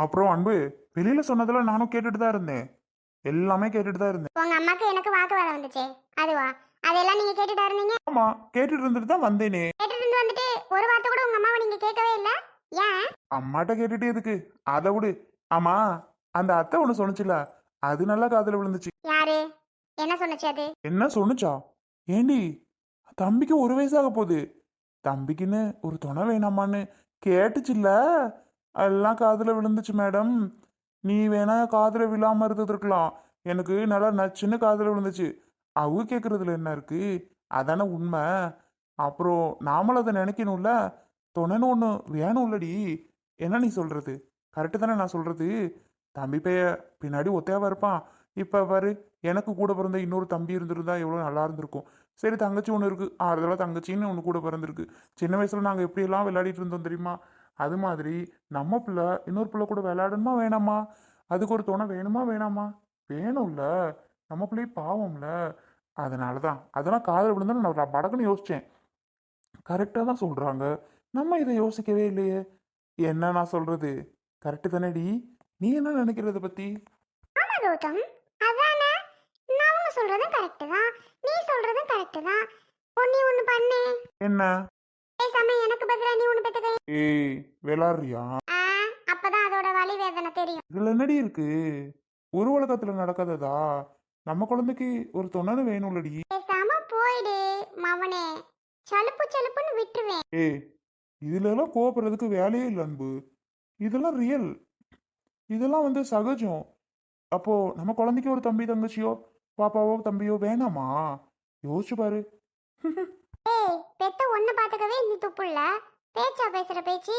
அப்புறம் அன்பு, வெளியில சொன்னதெல்லாம் நானும் கேட்டுட்டு தான் இருந்தேன். எல்லாமே கேட்டுட்டு தான் இருந்தேன். உங்க அம்மாக்கு எனக்கு வாக்குவாதம் வந்துச்சே, அதுவா? அதெல்லாம் நீங்க கேட்டுட்டா இருந்தீங்க? ஆமா, கேட்டுட்டு இருந்துட்டு தான் வந்தேனே. கேட்டுட்டு இருந்து வந்துட்டு ஒரு வார்த்தை கூட உங்க அம்மாவை நீங்க கேட்கவே இல்ல. ஏன்? அம்மாட்ட கேட்டுட்டு எதுக்கு, அதை விடு. ஆமா, அந்த அத்தை ஒண்ணு சொன்னுச்சுல, அது நல்லா காதுல விழுந்துச்சு. யாரு? என்ன சொன்னச்சு அது? என்ன சொன்னுச்சா? ஏண்டி, தம்பிக்கு 1 வயசாக போகுது, தம்பிக்குன்னு ஒரு துணை வேணாமான்னு கேட்டுச்சுல்ல, எல்லாம் காதுல விழுந்துச்சு மேடம். நீ வேணா காதுல விழாம இருந்திருக்கலாம், எனக்கு நல்லா நச்சுன்னு காதுல விழுந்துச்சு. அவங்க கேட்கறதுல என்ன இருக்கு, அதானே உண்மை. அப்புறம் நாமளும் அதை நினைக்கணும்ல, துணைன்னு ஒன்று வேணும்லடி. என்ன நீ சொல்றது? கரெக்டு தானே நான் சொல்றது? தம்பி பைய பின்னாடி ஒத்தையாவா இருப்பான். இப்போ பாரு, எனக்கு கூட பிறந்த இன்னொரு தம்பி இருந்திருந்தா எவ்வளோ நல்லா இருந்திருக்கும். சரி, தங்கச்சி ஒன்று இருக்கு, ஆறுதலாக தங்கச்சின்னு ஒன்று கூட பிறந்திருக்கு. சின்ன வயசுல நாங்கள் எப்படியெல்லாம் விளையாடிட்டு இருந்தோம் தெரியுமா? அது மாதிரி நம்ம பிள்ளை இன்னொரு பிள்ளை கூட விளையாடணுமா வேணாமா? அதுக்கு ஒரு துணை வேணுமா வேணாமா? வேணும்ல, நம்ம பிள்ளை பாவம்ல. அதனால தான் அதெல்லாம் காதல் விழுந்தாலும் நான் படக்குன்னு யோசித்தேன். கரெக்டாக தான் சொல்கிறாங்க, நம்ம இதை யோசிக்கவே இல்லையே. என்ன நான் சொல்கிறது கரெக்டு தானேடி? நீ என்ன நினைக்கிறத பற்றி? ஆமா கௌதம், அதானே. நான் சொல்றதும் கரெக்ட் தான், நீ சொல்றதும் கரெக்ட் தான். ஒண்ணு ஒண்ணு பண்ணு. என்ன? பேசாம எனக்கு பதிலா நீ ஒண்ணு பெத்துக்க. ஏய், விளாடுறியா? அப்பதான் அதோட வலி வேதனை தெரியும். இதில் என்னடி இருக்கு? ஒரு உலகத்தில் நடக்காததா? நம்ம குழந்தைக்கு ஒரு துணைன்னு வேணும்லடி. பேசாம போயிடு மவனே, சலுப்பு சலுப்புன்னு விட்டுருவேன். ஏய், இதுல எல்லாம் கோவப்படுறதுக்கு வேலையே இல்லை அன்பு. இதெல்லாம் ரியல், இதெல்லாம் சகஜம். அப்போ நம்ம குழந்தைக்கு ஒரு தம்பி தங்கச்சியோ பாப்பாவோ தம்பியோ வேணாமா? யோசிச்சு பாரு. ஏய், பெத்த ஒண்ணு பாத்துக்கவே நீ துப்புள்ள. பேச்சா பேசுற பேச்சு?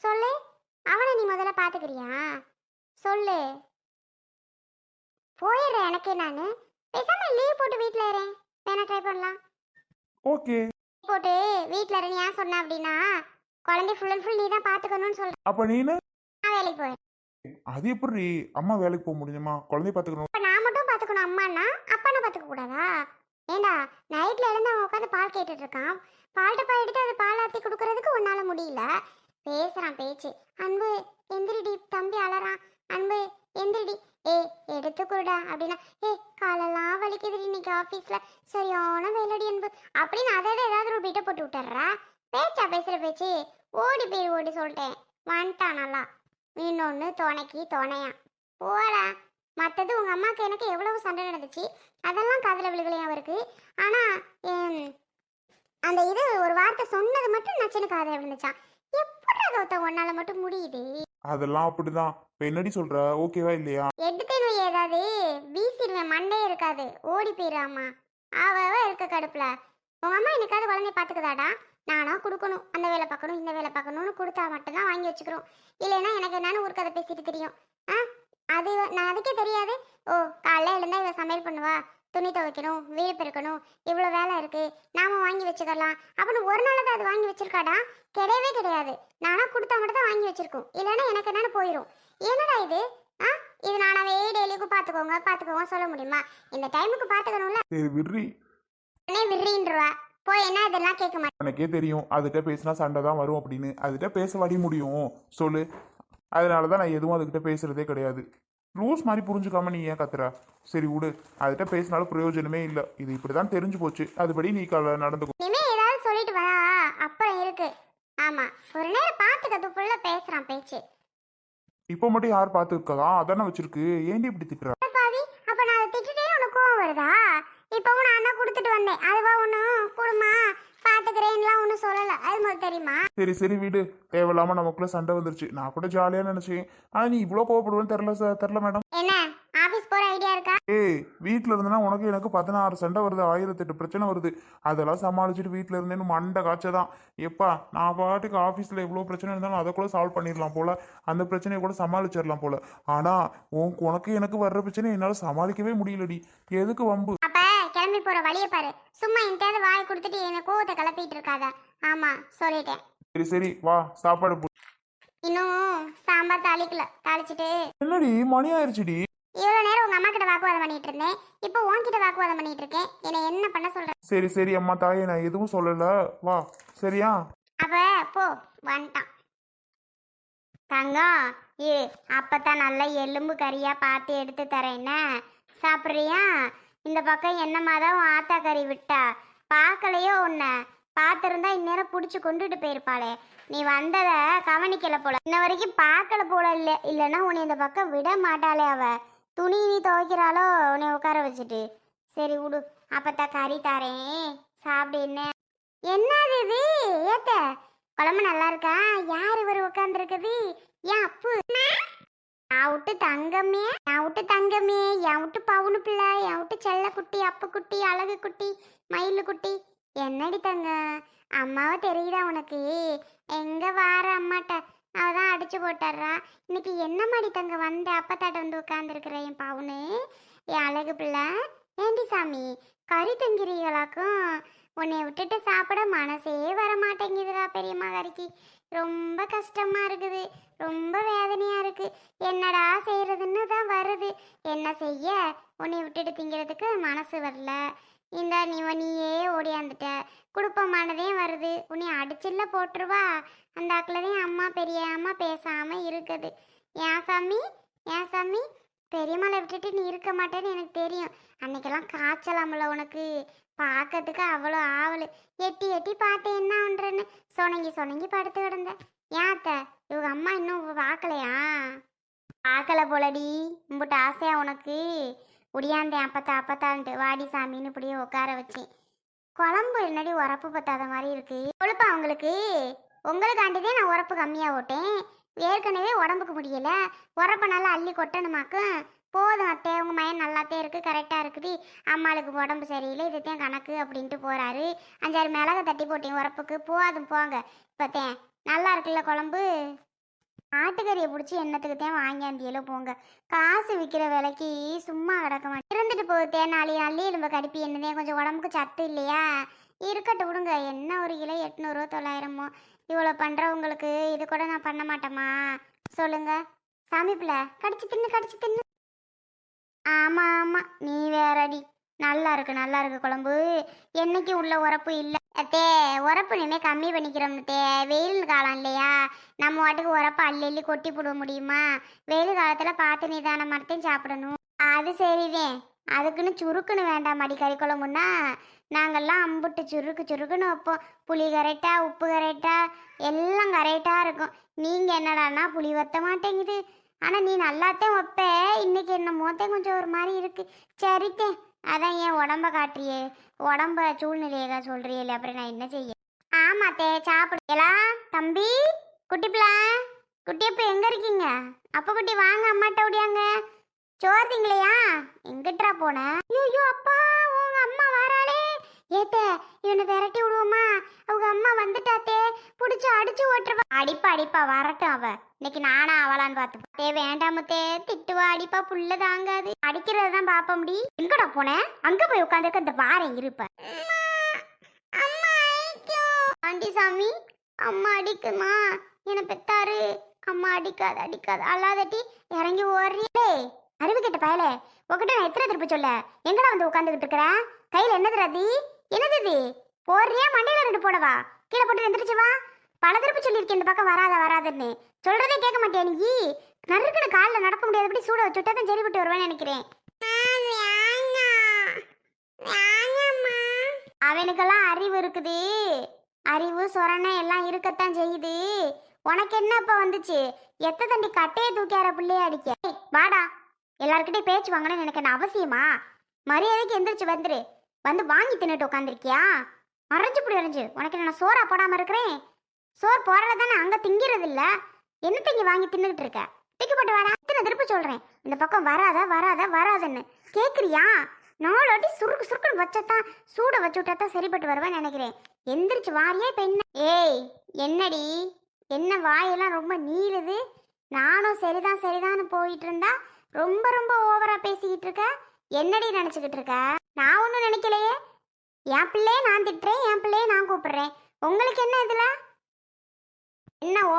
சொல்லு, அவனை நீ முதல்ல பாத்துக்கிறியா? சொல்லு. போயிடுறேன் எனக்கு நானு. பேசாம லீவ் போட்டு வீட்ல இருறேன். வேணா ட்ரை பண்ணலாம். ஓகே. போட்டு வீட்ல இருந்து ஏன் சொன்ன அப்படின்னா, குழந்தை ஃபுல் அண்ட் ஃபுல் நீ தான் பாத்துக்கணும்னு சொல்றேன். அப்ப நீனு? நான் வேலைக்கு போறேன். அது எப்படி அம்மா வேலைக்கு போக முடியுமா? குழந்தைய பாத்துக்கணும். அப்ப நான் மட்டும் பாத்துக்கணும் அம்மானா, அப்பா நான் பாத்துக்க கூடாதா? ஏண்டா, நைட்ல இருந்து அவன் உட்காந்து பால் கேட்டுட்டு இருக்கான். பால் டப்பா எடுத்து அது பால் ஆத்தி கொடுக்கறதுக்கு உன்னால முடியல. பேசுறான் பேச்சு. அன்பு எந்திரிடி, தம்பி அலறான். அன்பு எந்திரிடி, ஏ எடுத்து கொடுடா அப்படின்னா, ஏ காலெல்லாம் வலிக்குதுடி இன்னைக்கு ஆபீஸ்ல, சரியான வேலடி அன்பு அப்படின்னு அதை ஏதாவது ஒரு பிட்ட போட்டு விட்டுறா. பேச்சா பேசுற பேச்சு? ஓடி போய் ஓடி சொல்லிட்டேன், வந்துட்டான் நல்லா. இன்னொன்னு துணைக்கு துணையா போடா. மற்றது உங்க அம்மாவுக்கு எனக்கு எவ்வளவு சண்டை நடந்துச்சு, அதெல்லாம் காதுல விழுகலையா அவருக்கு. ஆனா அந்த இது ஒரு வார்த்தை சொன்னது மட்டும் நச்சுன்னு காதுல விழுந்துச்சான். எப்படி கௌதம் உன்னால மட்டும் முடியுது? அதெல்லாம் அப்படிதான். இப்ப என்னடி சொல்ற, ஓகேவா இல்லையா? எடுத்தேன் ஏதாவது வீசிடுவேன், மண்டே இருக்காது, ஓடி போயிடாமா. அவ இருக்க கடுப்புல உங்க அம்மா என்னைக்காவது குழந்தைய பாத்துக்குதாடா? நானா கொடுக்கணும், அந்த வேலை பார்க்கணும் இந்த வேலை பார்க்கணும்னு கொடுத்தா மட்டும்தான் வாங்கி வச்சுக்கிறோம். இல்லைன்னா எனக்கு என்னன்னு ஒரு கதை பேசிட்டு தெரியும். அது நான் அதுக்கே தெரியாது. ஓ, காலைல எழுந்தா இவ சமையல் பண்ணுவா, துணி துவைக்கணும், வீடு பெருக்கணும், இவ்வளோ வேலை இருக்கு, நாம வாங்கி வச்சுக்கலாம் அப்படின்னு ஒரு நாள் தான் அது வாங்கி வச்சிருக்காடா? கிடையவே கிடையாது. நானா கொடுத்தா மட்டும் தான் வாங்கி வச்சிருக்கோம், இல்லைன்னா எனக்கு என்னன்னு போயிடும். என்னடா இது? இது நானாவே டெய்லிக்கும் பார்த்துக்கோங்க பார்த்துக்கோங்க சொல்ல முடியுமா? இந்த டைமுக்கு பார்த்துக்கணும்ல. சரி விட்ரி. விடுறீன்றவா போய் என்ன இதெல்லாம் கேட்க மாட்டேன். எனக்கே தெரியும் அதுகிட்ட பேசினா சண்டை தான் வரும் அப்படின்னு. அதுகிட்ட பேச வடி முடியும் சொல்லு. அதனால தான் நான் எதுவும் அதுகிட்ட பேசுறதே கிடையாது. ரூல்ஸ் மாதிரி புரிஞ்சுக்காம நீ ஏன் கத்துற? சரி விடு, அதுகிட்ட பேசினாலும் பிரயோஜனமே இல்லை. இது இப்படிதான் தெரிஞ்சு போச்சு, அதுபடி நீ நடந்துக்கோ. இனிமே ஏதாவது சொல்லிட்டு வா, அப்புறம் இருக்கு. ஆமா, ஒரு நேரம் பார்த்துக்க துப்புள்ள பேசுறான் பேச்சு. இப்போ மட்டும் யார் பார்த்து இருக்கதா? அதானே வச்சிருக்கு, ஏண்டி இப்படி திட்டுற? பாவி, அப்ப நான் அதை திட்டுட்டே உனக்கு கோவம் வருதா? இப்பவும் நான் தான் கொடுத்துட்டு வந்தேன், அதுவா ஒன்றும் குடுமா பாத்துக்கிறேன்லாம் ஒன்றும் சொல்லலை, அது மாதிரி தெரியுமா? சரி சரி வீடு, தேவையில்லாம நமக்குள்ள சண்டை வந்துருச்சு. நான் கூட ஜாலியா நினைச்சேன், ஆனா நீ இவ்வளோ கோவப்படுவேன்னு தெரில மேடம். என்ன ஆபீஸ் போற ஐடியா இருக்கா? ஏய், வீட்டில் இருந்தனா உனக்கு எனக்கு 16 சண்டை வருது, 1008 பிரச்சனை வருது. அதெல்லாம் சமாளிச்சுட்டு வீட்டில் இருந்தேன்னு மண்டை காய்ச்சதான். எப்பா, நான் பாட்டுக்கு ஆஃபீஸில் எவ்வளோ பிரச்சனை இருந்தாலும் அதை கூட சால்வ் பண்ணிடலாம் போல, அந்த பிரச்சனையை கூட சமாளிச்சிடலாம் போல. ஆனால் உனக்கு எனக்கு வர்ற பிரச்சனை என்னால் சமாளிக்கவே முடியலடி. எதுக்கு வம்பு? அப்ப கிளம்பி போற வழியை பாரு. சும்மா என்கிட்ட வாய் கொடுத்துட்டு என்ன கோவத்தை கிளப்பிட்டு இருக்காத. ஆமா, சொல்லிட்டேன். சரி சரி வா, சாப்பாடு இன்னும் சாம்பார் தாளிக்கல, தாளிச்சுட்டு. என்னடி மணி ஆயிடுச்சுடி. இவ்வளவு நேரம் உங்க அம்மா கிட்ட வாக்குவாதம் பண்ணிட்டு இருந்தேன், இப்போ உன்கிட்ட வாக்குவாதம் பண்ணிட்டு இருக்கேன். என்ன என்ன பண்ண சொல்ற? சரி சரி அம்மா தாயே, நான் எதுவும் சொல்லல, வா சரியா? அப்ப போ, வந்துட்டான். தங்கம் இரு, அப்பதான் நல்லா எலும்பு கறியா பார்த்து எடுத்து தரேன். சாப்பிட்றியா? இந்த பக்கம் என்னம்மா தான் உன் ஆத்தா கறி விட்டா, பார்க்கலையோ உன்னை? பார்த்துருந்தா இந்நேரம் பிடிச்சி கொண்டுட்டு போயிருப்பாளே. நீ வந்ததை கவனிக்கல போல, இன்ன வரைக்கும் பார்க்கல போல. இல்லைன்னா உன்னை இந்த பக்கம் விட மாட்டாளே அவ. துணி நீ துவைக்கிறாளோ உன்னை உட்கார வச்சுட்டு? சரி விடு, அப்பத்தான் கறி தாரேன், சாப்பிடு. என்னது இது? ஏத்த குழம்பு நல்லா இருக்கா? யார் இவர் உட்காந்துருக்குது? ஏன் அப்பு? நான் விட்டு தங்கமே, நான் விட்டு தங்கமே, என் விட்டு பவுனு பிள்ளை, என் விட்டு செல்ல குட்டி, அப்பு குட்டி, அழகு குட்டி, மயிலு குட்டி. என்னடி தங்க, அம்மாவை தெரியுதா உனக்கு? எங்க வார அம்மாட்ட அவதான் அடிச்சு போட்டுறா. இன்னைக்கு என்ன மாடி தங்க வந்த அப்பத்தாட்ட வந்து உட்காந்துருக்குற என் பவுனு, என் அழகு பிள்ளை. ஏண்டி சாமி, கறி தங்கிறீங்களாக்கும்? உன்னை விட்டுட்டு சாப்பிட மனசே வர மாட்டேங்குதுடா பெரியம்மா கறிக்கு. ரொம்ப கஷ்டமா இருக்குது, ரொம்ப வேதனையா இருக்கு. என்னடா செய்யறதுன்னு தான் வருது. என்ன செய்ய, உன்னை விட்டுட்டு திங்கிறதுக்கு மனசு வரல. இந்த நீயே ஓடியாந்துட்ட, குடும்பமானதே வருது. உன்னை அடிச்சில்ல போட்டுருவா. அந்த ஆக்கிலதையும் அம்மா பெரிய அம்மா பேசாம இருக்குது. ஏன் சாமி, ஏன் சாமி, பெரியம்மாவை விட்டுட்டு நீ இருக்க மாட்டேன்னு எனக்கு தெரியும். அன்னைக்கெல்லாம் காய்ச்சலாமல உனக்கு, பார்க்கறதுக்கு அவ்வளோ ஆவல். எட்டி எட்டி பார்த்தேன் என்ன ஒன்றுன்னு சொனங்கி சொனங்கி படுத்து கிடந்த. ஏத்த இவங்க அம்மா இன்னும் பார்க்கலையா? பார்க்கல போலடி. உங்கள்கிட்ட ஆசையா உனக்கு? உடியாந்தேன் அப்பத்தான்ட்டு வாடி சாமின்னு இப்படியே உட்கார வச்சேன். குழம்பு என்னடி உரப்பு பத்தாத மாதிரி இருக்கு. கொழுப்பா அவங்களுக்கு? உங்களுக்காண்டிதே நான் உரப்பு கம்மியாக ஓட்டேன். ஏற்கனவே உடம்புக்கு முடியல, உரப்ப நல்லா அள்ளி கொட்டணுமாக்கும். போதும் அத்தை, உங்கள் மயன் நல்லாத்தே இருக்குது, கரெக்டாக இருக்குது. அம்மாளுக்கு உடம்பு சரியில்லை, இதுதான் கணக்கு அப்படின்ட்டு போகிறாரு. 5-6 மிளகை தட்டி போட்டேன் உரப்புக்கு. போதும் போங்க. இப்போத்தேன் நல்லா இருக்குல்ல குழம்பு? ஆட்டுக்கறியை பிடிச்சி என்னத்துக்குத்தான் வாங்கியாந்தியலோ போங்க. காசு விற்கிற விலைக்கு சும்மா கிடக்க மாட்டேன். இருந்துட்டு போகுதேன், நாளி எலும்ப கடிப்பி என்னதே, கொஞ்சம் உடம்புக்கு சத்து இல்லையா? இருக்கட்டும் விடுங்க. என்ன ஒரு கிலோ 800 900? இவ்வளோ பண்ணுறவங்களுக்கு இது கூட நான் பண்ண மாட்டேம்மா சொல்லுங்க. சாமி பிள்ளை, கடிச்சு தின்னு. ஆமாம் ஆமாம், நீ வேறடி. நல்லா இருக்கு குழம்பு. என்னைக்கு உள்ள உரப்பு இல்லை அத்தே. உரப்பு இனிமேல் கம்மி பண்ணிக்கிறோம்னு. வெயில் காலம் இல்லையா, நம்ம வாட்டுக்கு உரப்பு அள்ளி கொட்டி போட முடியுமா? வெயில் காலத்தில் பார்த்து நிதான மரத்தையும் சாப்பிடணும். அது சரிதேன். அதுக்குன்னு சுருக்குன்னு வேண்டாம் அடி கறி குழம்புன்னா. நாங்கள்லாம் அம்புட்டு சுருக்குன்னு வைப்போம். புளி கரெக்டா, உப்பு கரெக்டா, எல்லாம் கரெக்டாக இருக்கும். நீங்கள் என்னடான்னா புளி வத்த மாட்டேங்குது. ஆனால் நீ நல்லாத்தான் வைப்ப. இன்னைக்கு என்ன மோத்தம் கொஞ்சம் ஒரு மாதிரி இருக்கு. சரித்தேன், அதான் ஏன் உடம்ப காட்டுறியே, உடம்ப சூழ்நிலையாக சொல்றியே, அப்புறம் நான் என்ன செய்ய? ஆமாத்தே, சாப்பிடுங்களா? தம்பி, குட்டிப்பிளா, குட்டியப்ப எங்கே இருக்கீங்க? அப்போ குட்டி வாங்க, அம்மாட்ட ஓடியாங்க. சோர்த்திங்களையா? எங்கிட்டா போன? ஐயோ அப்பா, உங்க அம்மா வராளே. ஏத்த இவனை விரட்டி விடுவோமா? அவங்க அம்மா வந்துட்டாத்தே, பிடிச்சி அடிச்சு ஓட்டுருவா. அடிப்பா வரட்டும். அவ இன்னைக்கு நானா அவளான்னு பார்த்து. வேண்டாமத்தே, திட்டுவா அடிப்பா, புள்ள தாங்காது. அடிக்கிறது தான் பார்ப்ப முடி. எங்கடா போனேன்? அங்க போய் உட்காந்துருக்க. இந்த வாரம் இருப்ப. ஆண்டி சாமி, அம்மா அடிக்குமா? என்னை பெத்தாரு. அம்மா அடிக்காத அல்லாதட்டி இறங்கி ஓடுறியே. அறிவு கேட்ட பயலே, உங்ககிட்ட நான் எத்தனை திருப்பி சொல்ல? எங்கடா வந்து உட்காந்துக்கிட்டு இருக்கிற? கையில என்னது ரதி? என்னது இது? போடுறியா மண்டையில 2 போடவா? கீழே போட்டு எந்திரிச்சு வா. பல திருப்பி சொல்லியிருக்கேன் இந்த பக்கம் வராதுன்னு. சொல்றதே கேட்க மாட்டேன் நீ. நறுக்குன்னு காலில் நடக்க முடியாதபடி சூட வச்சுட்டா தான் சரிப்பட்டு வருவேன்னு நினைக்கிறேன். அவனுக்கெல்லாம் அறிவு இருக்குது. அறிவு சொரணை எல்லாம் இருக்கத்தான் செய்யுது. உனக்கு என்ன இப்ப வந்துச்சு? எத்த தண்டி கட்டையை தூக்கியார பிள்ளைய அடிக்க? வாடா, எல்லாருக்கிட்டையும் பேச்சு வாங்கணும்னு எனக்கு என்ன அவசியமா? மரியாதைக்கு எந்திரிச்சு வந்துரு. வந்து வாங்கி தின்னுட்டு உட்காந்துருக்கியா? அரைஞ்சு உனக்கு நான் சோறா போடாம இருக்கிறேன்? சோறு போடுறது தானே, அங்க திங்கிறது இல்ல. என்ன திங்கி வாங்கி தின்னுகிட்டு இருக்க? டிக்கப்பட்டு வாடா. இத்தனை திருப்பி சொல்றேன், இந்த பக்கம் வராதன்னு கேக்குறியா? 4 வாட்டி சுருக்குன்னு வச்சத்தான், சூட வச்சு விட்டாதான் சரிப்பட்டு வருவேன்னு நினைக்கிறேன். எந்திரிச்சு வாரியா இப்ப என்ன? ஏய் என்னடி, என்ன வாயெல்லாம் ரொம்ப நீளுது? நானும் சரிதான்னு போயிட்டு இருந்தா ரொம்ப ஓவரா பேசிக்கிட்டு இருக்க. என்னடி நினைச்சுக்கிட்டு இருக்க? நான் ஒன்றும் நினைக்கலையே. என் பிள்ளையே நான் திட்டுறேன், என் பிள்ளையே நான் கூப்பிடுறேன். உங்களுக்கு என்ன இதுல? என்ன ஓ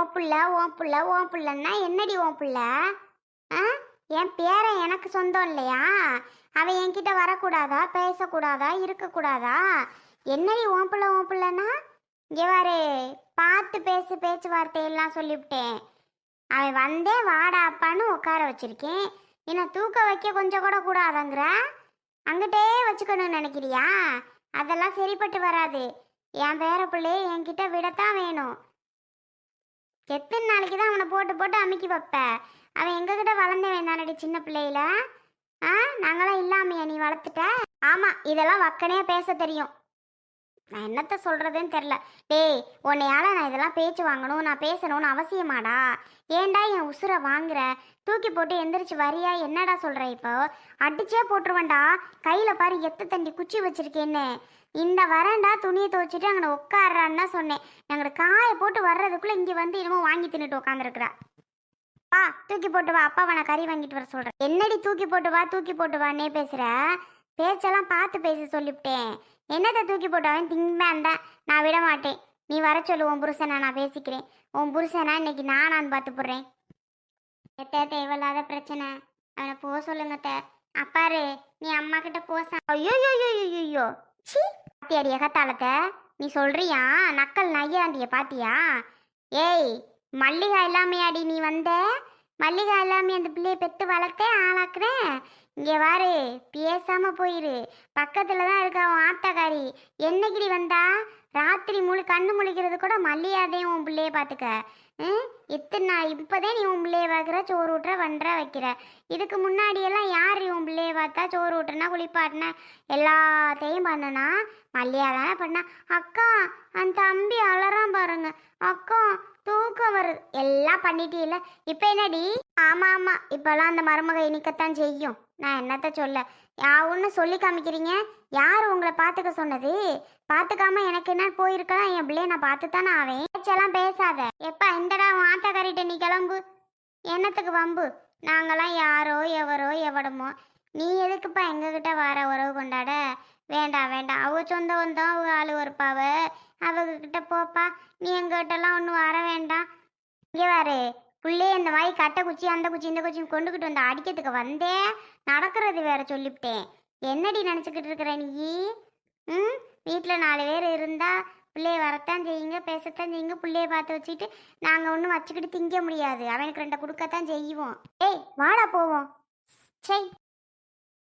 புள்ளன்னா என்னடி ஓ புள்ள? என் பேரன் எனக்கு சொந்தம் இல்லையா? அவன் என்கிட்ட வரக்கூடாதா, பேசக்கூடாதா, இருக்கக்கூடாதா? என்னடி ஓ புள்ளன்னா? இங்கே வாரு, பார்த்து பேச்சுவார்த்தையெல்லாம் சொல்லிவிட்டேன். அவன் வந்தே வாடா அப்பான்னு உட்கார வச்சிருக்கேன். என்ன தூக்க வைக்க கொஞ்சம் கூட கூடாதங்கிற? அங்கிட்டே வச்சுக்கணும்னு நினைக்கிறியா? அதெல்லாம் சரிப்பட்டு வராது. என் பேர பிள்ளைய என்கிட்ட விடத்தான் வேணும். எத்தனை நாளைக்கு தான் அவனை போட்டு போட்டு அமுக்கி வைப்ப? அவன் எங்ககிட்ட வளர்ந்தவன் தானடி சின்ன பிள்ளையில. ஆ, நாங்களாம் இல்லாமையா நீ வளர்த்துட்ட? ஆமா, இதெல்லாம் வக்கனையா பேச தெரியும். நான் என்னத்த சொல்றதுன்னு தெரில. டேய், உன்னையால நான் இதெல்லாம் பேச்சு வாங்கணும், நான் பேசணும்னு அவசியமாடா? ஏன்டா என் உசுரை வாங்குற? தூக்கி போட்டு எந்திரிச்சு வரியா? என்னடா சொல்ற? இப்போ அடிச்சே போட்டுருவேன்டா. கையில பாரு எத்த தண்டி குச்சி வச்சிருக்கேன்னு. இந்த வரேன்டா, துணியை துவைச்சிட்டு அங்கே உட்காடுறான்னு தான் சொன்னேன். நாங்கள் காய போட்டு வர்றதுக்குள்ள இங்கே வந்து என்னமோ வாங்கி தின்னுட்டு உட்காந்துருக்குறா. வா, தூக்கி போட்டு வா, அப்பாவை நான் கறி வாங்கிட்டு வர சொல்றேன். என்னடி தூக்கி போட்டு வா தூக்கி போட்டு வான்னே பேசுற? பேச்செல்லாம் பார்த்து பேச சொல்லிவிட்டேன். என்னத்தை தூக்கி போட்டவன் திங்மேன் தான். நான் விட மாட்டேன். நீ வர சொல்லு உன் புருஷனை, நான் பேசிக்கிறேன். உன் புருஷனா இன்னைக்கு நானான்னு பார்த்து போடுறேன். தேவையில்லாத பிரச்சனை. அவனை போக சொல்லுங்க. அப்பாரு, நீ அம்மா கிட்ட போச. ஐயோ ஐயோ சி, பாத்தியாடி எகத்தாளத்தை? நீ சொல்றியா? நக்கல் நையாண்டிய பாத்தியா? ஏய், மல்லிகா இல்லாமையாடி நீ வந்த? மல்லிகா இல்லாமே அந்த பிள்ளையை பெற்று வளர்த்தே ஆளாக்குறேன். இங்கே வாரு, பேசாம போயிரு. பக்கத்துல தான் இருக்கா உன் ஆத்தாக்காரி. என்னைக்குடி வந்தா? ராத்திரி கண்ணு முழிக்கிறது கூட மல்லியாதையும் உன் பிள்ளைய பார்த்துக்க. இத்தனை நாள் இப்போதே நீ உன் பிள்ளைய பார்க்குற, சோறு ஊட்டுற, வண்டுற வைக்கிற. இதுக்கு முன்னாடியெல்லாம் யார் உன் பிள்ளைய பார்த்தா? சோறு ஊட்டுனா, குளிப்பாட்டினா, எல்லாத்தையும் பண்ணனா மல்லியா தானே பண்ணா. அக்கா, அந்த தம்பி அலறான் பாருங்க. அக்கா, தூக்கம் வருது. எல்லாம் பண்ணிட்டீல்ல, இப்போ என்னடி? ஆமாம் ஆமாம், இப்போல்லாம் அந்த மருமக இனிக்கத்தான் செய்யும். நான் என்னத்த சொல்ல? ஒன்று சொல்லி காமிக்கிறீங்க. யார் உங்களை பார்த்துக்க சொன்னது? பார்த்துக்காம எனக்கு என்ன போயிருக்கலாம்? என் பிள்ளைய நான் பார்த்து தானே ஆவேன். பேச்செல்லாம் பேசாத. எப்பா இந்தடா ஆத்தாக்காரிட்ட நீ கிளம்பு. என்னத்துக்கு வம்பு? நாங்களாம் யாரோ எவரோ எவடமோ. நீ எதுக்குப்பா எங்ககிட்ட வர உறவு கொண்டாட? வேண்டாம் வேண்டாம். அவங்க சொந்த வந்தோம், அவங்க ஆளு ஒருப்பாவ. அவங்கக்கிட்ட போப்பா. நீ எங்ககிட்டலாம் ஒன்றும் வர வேண்டாம். இங்கே வாரு, புள்ளைய இந்த மாதிரி கட்டை குச்சி அந்த குச்சி இந்த குச்சி கொண்டுக்கிட்டு வந்து அடிக்கிறதுக்கு வந்தே நடக்கிறது வேற சொல்லிவிட்டேன். என்னடி நினச்சிக்கிட்டு இருக்கிற நீ? வீட்டில் 4 பேர் இருந்தால் பிள்ளைய வரத்தான் செய்யுங்க, பேசத்தான் செய்யுங்க. பிள்ளைய பார்த்து வச்சுக்கிட்டு நாங்கள் ஒன்றும் வச்சுக்கிட்டு திங்க முடியாது. அவனுக்கு 2 கொடுக்கத்தான் செய்வோம். ஏய் வாடா போவோம். சரி.